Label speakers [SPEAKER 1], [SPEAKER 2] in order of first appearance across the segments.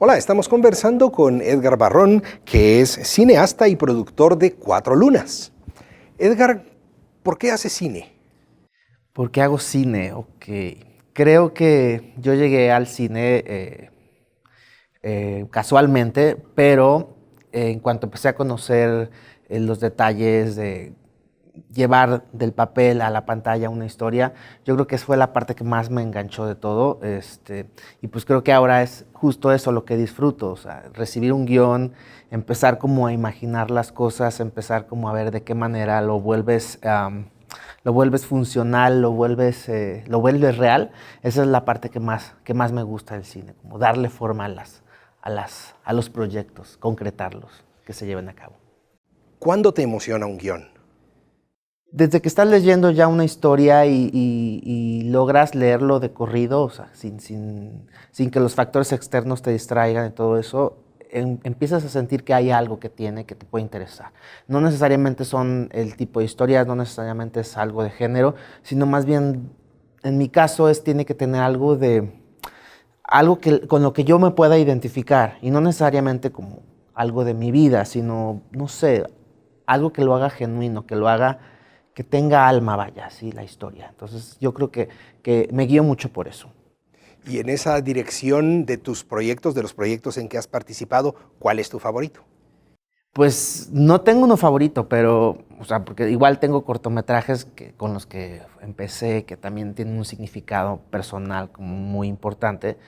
[SPEAKER 1] Hola, estamos conversando con Edgar Barrón, que es cineasta y productor de Cuatro Lunas. Edgar, ¿por qué hace cine?
[SPEAKER 2] ¿Por qué hago cine? Ok. Creo que yo llegué al cine casualmente, pero en cuanto empecé a conocer los detalles de llevar del papel a la pantalla una historia, yo creo que esa fue la parte que más me enganchó de todo. Y pues creo que ahora es justo eso lo que disfruto, o sea, recibir un guión, empezar como a imaginar las cosas, empezar como a ver de qué manera lo vuelves funcional, lo vuelves real. Esa es la parte que más me gusta del cine, como darle forma a los proyectos, concretarlos, que se lleven a cabo.
[SPEAKER 1] ¿Cuándo te emociona un guión?
[SPEAKER 2] Desde que estás leyendo ya una historia y logras leerlo de corrido, o sea, sin que los factores externos te distraigan y todo eso, empiezas a sentir que hay algo que te puede interesar. No necesariamente son el tipo de historias, no necesariamente es algo de género, sino más bien, en mi caso, tiene que tener algo con lo que yo me pueda identificar, y no necesariamente como algo de mi vida, sino, no sé, algo que lo haga genuino, que tenga alma, vaya, así la historia. Entonces yo creo que me guío mucho por eso.
[SPEAKER 1] Y en esa dirección de tus proyectos, de los proyectos en que has participado, ¿cuál es tu favorito?
[SPEAKER 2] Pues no tengo uno favorito, pero, o sea, porque igual tengo cortometrajes con los que empecé, que también tienen un significado personal como muy importante.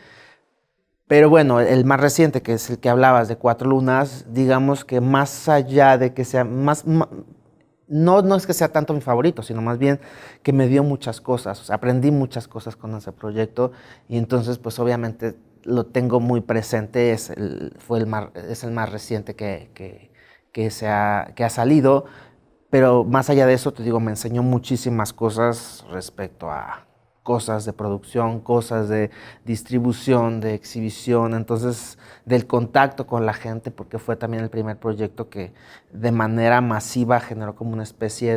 [SPEAKER 2] Pero bueno, el más reciente, que es el que hablabas de Cuatro Lunas, digamos que más allá de que sea no es que sea tanto mi favorito, sino más bien que me dio muchas cosas, o sea, aprendí muchas cosas con ese proyecto, y entonces pues obviamente lo tengo muy presente, es el más reciente que ha salido, pero más allá de eso, te digo, me enseñó muchísimas cosas respecto a cosas de producción, cosas de distribución, de exhibición, entonces del contacto con la gente, porque fue también el primer proyecto que de manera masiva generó como una especie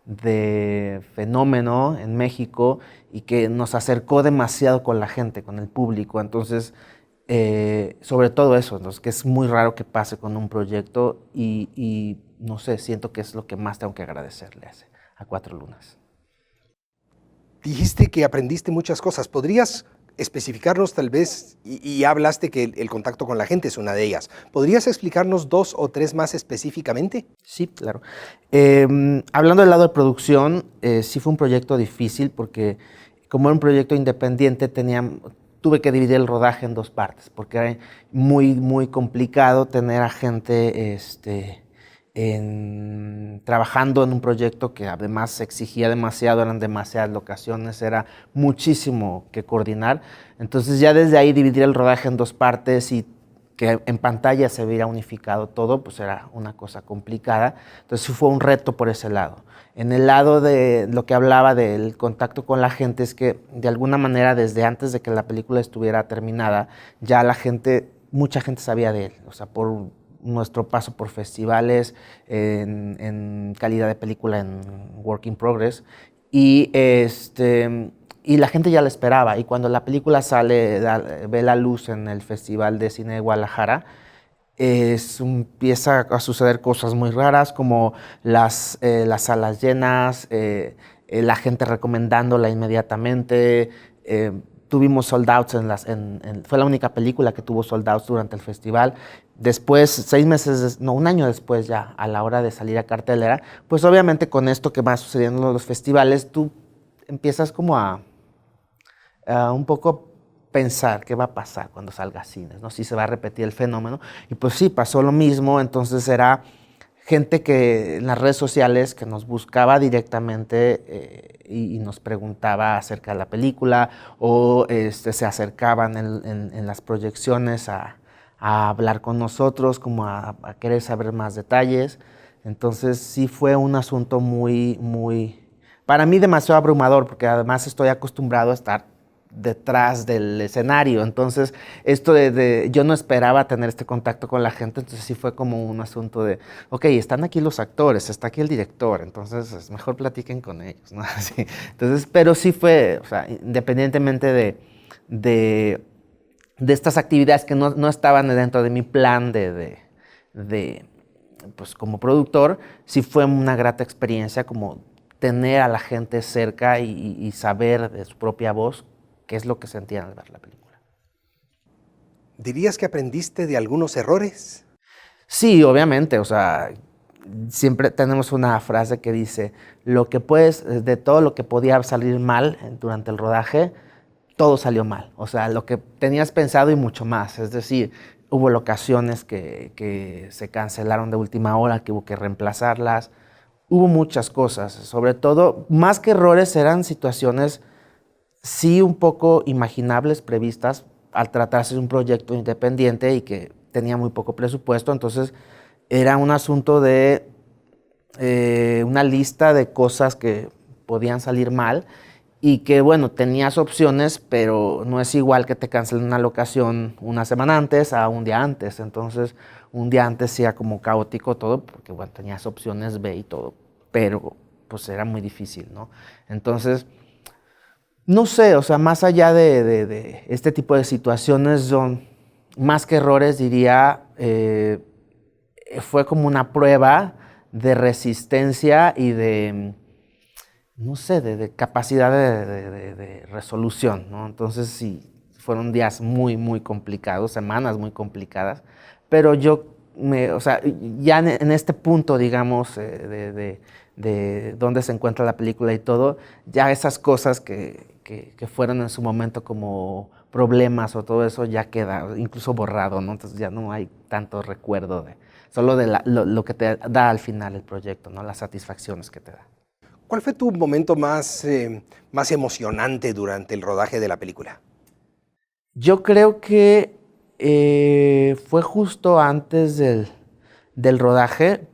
[SPEAKER 2] de fenómeno en México y que nos acercó demasiado con la gente, con el público. Entonces, sobre todo eso, entonces, que es muy raro que pase con un proyecto y no sé, siento que es lo que más tengo que agradecerle a Cuatro Lunas.
[SPEAKER 1] Dijiste que aprendiste muchas cosas. ¿Podrías especificarnos tal vez, y hablaste que el contacto con la gente es una de ellas? ¿Podrías explicarnos dos o tres más específicamente?
[SPEAKER 2] Sí, claro. Hablando del lado de producción, sí fue un proyecto difícil porque como era un proyecto independiente tuve que dividir el rodaje en dos partes porque era muy complicado tener a gente trabajando en un proyecto que además exigía demasiado, eran demasiadas locaciones, era muchísimo que coordinar. Entonces ya desde ahí dividir el rodaje en dos partes y que en pantalla se viera unificado todo, pues era una cosa complicada. Entonces sí fue un reto por ese lado. En el lado de lo que hablaba del contacto con la gente, es que de alguna manera desde antes de que la película estuviera terminada, ya mucha gente sabía de él, o sea, por nuestro paso por festivales, en calidad de película, en Work in Progress, y y la gente ya la esperaba, y cuando la película ve la luz en el Festival de Cine de Guadalajara, empieza a suceder cosas muy raras, como las salas llenas, la gente recomendándola inmediatamente. Tuvimos sold outs fue la única película que tuvo sold outs durante el festival. Después, 6 meses, no, un año después ya, a la hora de salir a cartelera, pues obviamente con esto que va sucediendo en los festivales, tú empiezas como a un poco pensar qué va a pasar cuando salga a cines, ¿no? Si se va a repetir el fenómeno. Y pues sí, pasó lo mismo. Entonces era gente que en las redes sociales que nos buscaba directamente y nos preguntaba acerca de la película, o se acercaban en las proyecciones a hablar con nosotros, como a querer saber más detalles. Entonces sí fue un asunto para mí demasiado abrumador, porque además estoy acostumbrado a estar detrás del escenario. Entonces, yo no esperaba tener este contacto con la gente, entonces sí fue como un asunto de, ok, están aquí los actores, está aquí el director, entonces mejor platiquen con ellos, ¿no? Así. Entonces, pero sí fue, o sea, independientemente de de estas actividades que no estaban dentro de mi plan pues como productor, sí fue una grata experiencia como tener a la gente cerca y saber de su propia voz qué es lo que sentían al ver la película.
[SPEAKER 1] ¿Dirías que aprendiste de algunos errores?
[SPEAKER 2] Sí, obviamente, o sea, siempre tenemos una frase que dice, de todo lo que podía salir mal durante el rodaje, todo salió mal. O sea, lo que tenías pensado y mucho más. Es decir, hubo locaciones que se cancelaron de última hora, que hubo que reemplazarlas. Hubo muchas cosas, sobre todo, más que errores, eran situaciones sí un poco imaginables, previstas, al tratarse de un proyecto independiente y que tenía muy poco presupuesto. Entonces, era un asunto de una lista de cosas que podían salir mal y que, bueno, tenías opciones, pero no es igual que te cancelen una locación una semana antes a un día antes. Entonces, un día antes sí era como caótico todo, porque, bueno, tenías opciones B y todo, pero pues era muy difícil, ¿no? Entonces, no sé, o sea, más allá de este tipo de situaciones, son más que errores, diría, fue como una prueba de resistencia y de, no sé, de capacidad de resolución, ¿no? Entonces sí, fueron días muy, muy complicados, semanas muy complicadas, pero o sea, ya en este punto, digamos, de dónde se encuentra la película y todo, ya esas cosas que fueron en su momento como problemas o todo eso ya queda incluso borrado, ¿no? Entonces ya no hay tanto recuerdo solo de lo que te da al final el proyecto, ¿no? Las satisfacciones que te da.
[SPEAKER 1] ¿Cuál fue tu momento más emocionante durante el rodaje de la película?
[SPEAKER 2] Yo creo que fue justo antes del rodaje.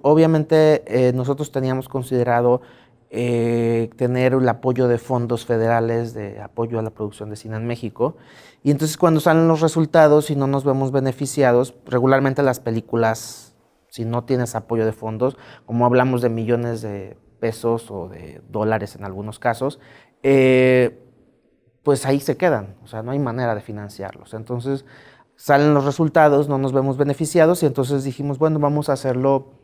[SPEAKER 2] Obviamente nosotros teníamos considerado tener el apoyo de fondos federales de apoyo a la producción de cine en México. Y entonces cuando salen los resultados y no nos vemos beneficiados, regularmente las películas, si no tienes apoyo de fondos, como hablamos de millones de pesos o de dólares en algunos casos, pues ahí se quedan, o sea, no hay manera de financiarlos. Entonces salen los resultados, no nos vemos beneficiados y entonces dijimos, bueno, vamos a hacerlo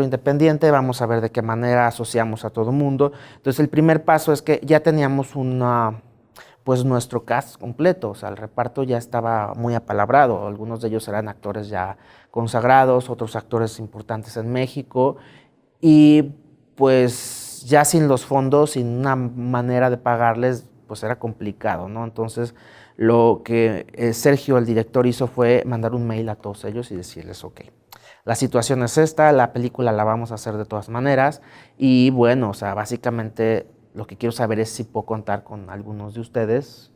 [SPEAKER 2] independiente, vamos a ver de qué manera asociamos a todo mundo. Entonces el primer paso es que ya teníamos pues nuestro cast completo, o sea, el reparto ya estaba muy apalabrado, algunos de ellos eran actores ya consagrados, otros actores importantes en México, y pues ya sin los fondos, sin una manera de pagarles, pues era complicado, ¿no? Entonces lo que Sergio, el director, hizo fue mandar un mail a todos ellos y decirles, ok, la situación es esta, la película la vamos a hacer de todas maneras, y bueno, o sea, básicamente lo que quiero saber es si puedo contar con algunos de ustedes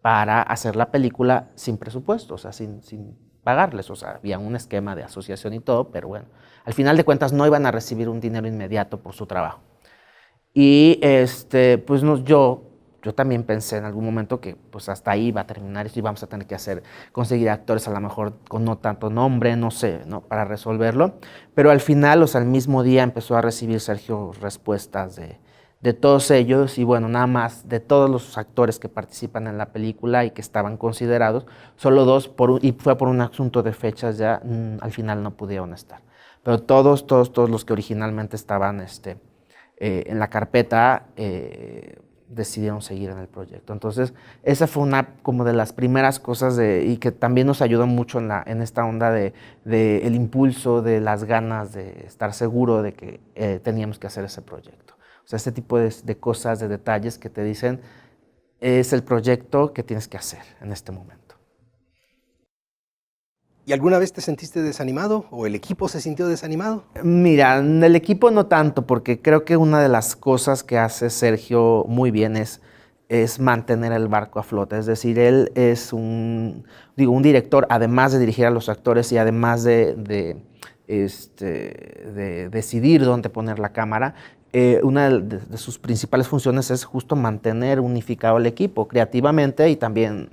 [SPEAKER 2] para hacer la película sin presupuesto, o sea, sin pagarles. O sea, había un esquema de asociación y todo, pero bueno, al final de cuentas no iban a recibir un dinero inmediato por su trabajo. Y pues yo también pensé en algún momento que pues hasta ahí va a terminar esto y vamos a tener que conseguir actores a lo mejor con no tanto nombre, no sé, ¿no? Para resolverlo. Pero al final, o sea, el mismo día empezó a recibir Sergio respuestas de todos ellos y bueno, nada más de todos los actores que participan en la película y que estaban considerados, solo dos, y fue por un asunto de fechas ya, al final no pudieron estar. Pero todos los que originalmente estaban en la carpeta decidieron seguir en el proyecto. Entonces, esa fue una como de las primeras cosas y que también nos ayudó mucho en esta onda de el impulso, de las ganas de estar seguro de que teníamos que hacer ese proyecto. O sea, este tipo de cosas, de detalles que te dicen, es el proyecto que tienes que hacer en este momento.
[SPEAKER 1] ¿Y alguna vez te sentiste desanimado o el equipo se sintió desanimado?
[SPEAKER 2] Mira, en el equipo no tanto, porque creo que una de las cosas que hace Sergio muy bien es mantener el barco a flote. Es decir, él es un director, además de dirigir a los actores y además de decidir dónde poner la cámara, una de sus principales funciones es justo mantener unificado el equipo creativamente y también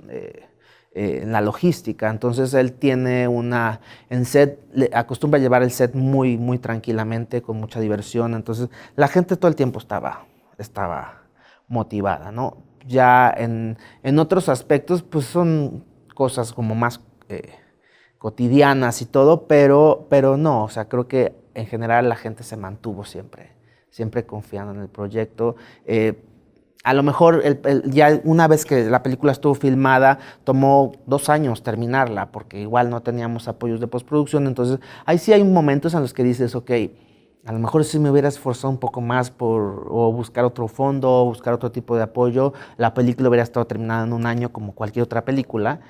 [SPEAKER 2] en la logística. Entonces él tiene en set, acostumbra a llevar el set muy, muy tranquilamente, con mucha diversión. Entonces la gente todo el tiempo estaba motivada, ¿no? ya en otros aspectos, pues son cosas como más cotidianas y todo, pero no, o sea, creo que en general la gente se mantuvo siempre confiando en el proyecto. A lo mejor ya una vez que la película estuvo filmada, tomó 2 años terminarla, porque igual no teníamos apoyos de postproducción, entonces ahí sí hay momentos en los que dices, ok, a lo mejor si me hubiera esforzado un poco más o buscar otro fondo, o buscar otro tipo de apoyo, la película hubiera estado terminada en 1 año como cualquier otra película.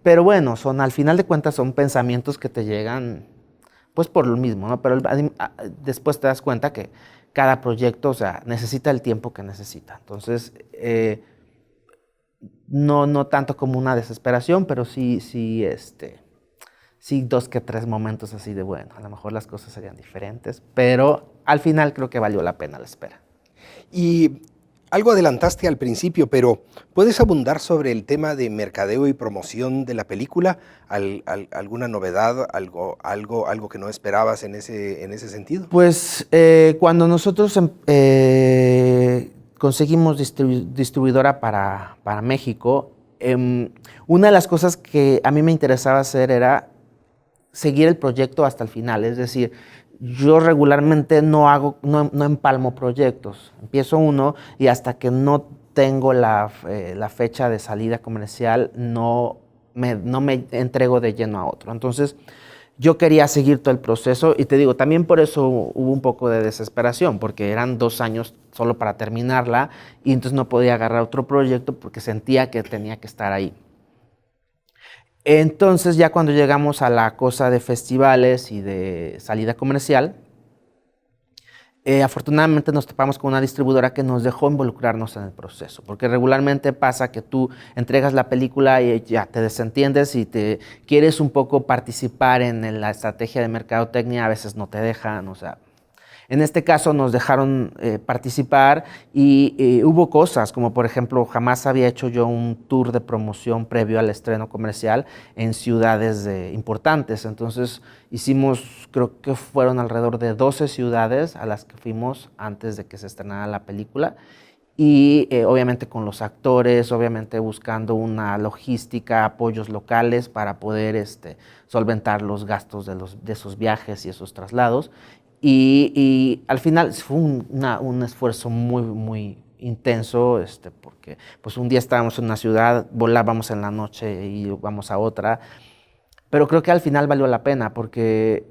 [SPEAKER 2] Pero bueno, al final de cuentas son pensamientos que te llegan pues por lo mismo, ¿no? Pero después te das cuenta que cada proyecto, o sea, necesita el tiempo que necesita. Entonces, no tanto como una desesperación, pero sí 2 que 3 momentos así de, bueno, a lo mejor las cosas serían diferentes, pero al final creo que valió la pena la espera.
[SPEAKER 1] Y algo adelantaste al principio, pero ¿puedes abundar sobre el tema de mercadeo y promoción de la película? ¿Alguna novedad, algo que no esperabas en ese sentido?
[SPEAKER 2] Pues cuando nosotros conseguimos distribuidora para México, una de las cosas que a mí me interesaba hacer era seguir el proyecto hasta el final, es decir, yo regularmente no empalmo proyectos, empiezo uno y hasta que no tengo la fecha de salida comercial no me entrego de lleno a otro. Entonces yo quería seguir todo el proceso y te digo, también por eso hubo un poco de desesperación, porque eran 2 años solo para terminarla y entonces no podía agarrar otro proyecto porque sentía que tenía que estar ahí. Entonces ya cuando llegamos a la cosa de festivales y de salida comercial, afortunadamente nos topamos con una distribuidora que nos dejó involucrarnos en el proceso, porque regularmente pasa que tú entregas la película y ya te desentiendes y te quieres un poco participar en la estrategia de mercadotecnia, a veces no te dejan, o sea. En este caso nos dejaron participar y hubo cosas, como por ejemplo, jamás había hecho yo un tour de promoción previo al estreno comercial en ciudades importantes. Entonces hicimos, creo que fueron alrededor de 12 ciudades a las que fuimos antes de que se estrenara la película. Y obviamente con los actores, obviamente buscando una logística, apoyos locales para poder solventar los gastos de esos viajes y esos traslados. Y al final fue un esfuerzo muy intenso, porque pues un día estábamos en una ciudad, volábamos en la noche y íbamos a otra, pero creo que al final valió la pena porque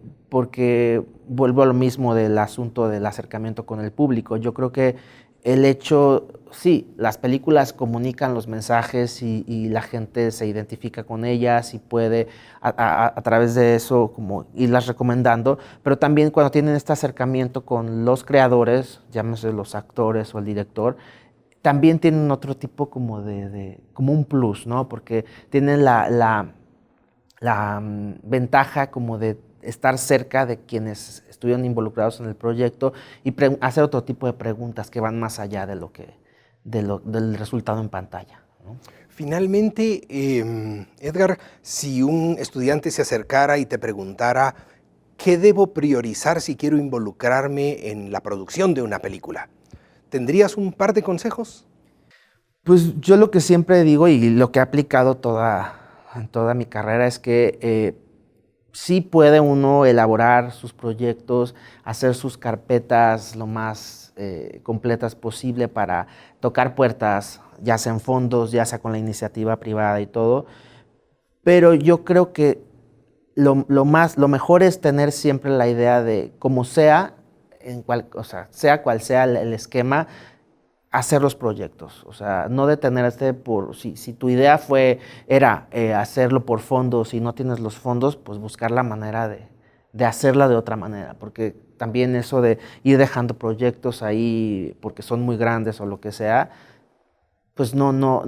[SPEAKER 2] vuelvo a lo mismo del asunto del acercamiento con el público. Yo creo que el hecho, sí, las películas comunican los mensajes y la gente se identifica con ellas y puede a través de eso como irlas recomendando, pero también cuando tienen este acercamiento con los creadores, llámese los actores o el director, también tienen otro tipo como como un plus, ¿no? Porque tienen la ventaja como de estar cerca de quienes estuvieron involucrados en el proyecto y hacer otro tipo de preguntas que van más allá del resultado en pantalla, ¿no?
[SPEAKER 1] Finalmente, Edgar, si un estudiante se acercara y te preguntara ¿qué debo priorizar si quiero involucrarme en la producción de una película? ¿Tendrías un par de consejos?
[SPEAKER 2] Pues yo lo que siempre digo y lo que he aplicado en toda mi carrera es que sí puede uno elaborar sus proyectos, hacer sus carpetas lo más completas posible para tocar puertas, ya sea en fondos, ya sea con la iniciativa privada y todo, pero yo creo que lo mejor es tener siempre la idea de, como sea, o sea cual sea el esquema, hacer los proyectos, o sea, no detenerte si tu idea era hacerlo por fondos y no tienes los fondos, pues buscar la manera de hacerla de otra manera, porque también eso de ir dejando proyectos ahí porque son muy grandes o lo que sea, pues no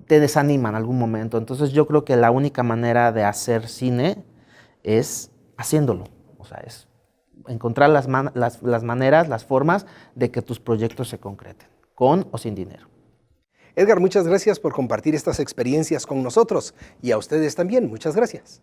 [SPEAKER 2] te desanima en algún momento. Entonces yo creo que la única manera de hacer cine es haciéndolo, o sea, es encontrar las maneras, las formas de que tus proyectos se concreten, con o sin dinero.
[SPEAKER 1] Edgar, muchas gracias por compartir estas experiencias con nosotros y a ustedes también, muchas gracias.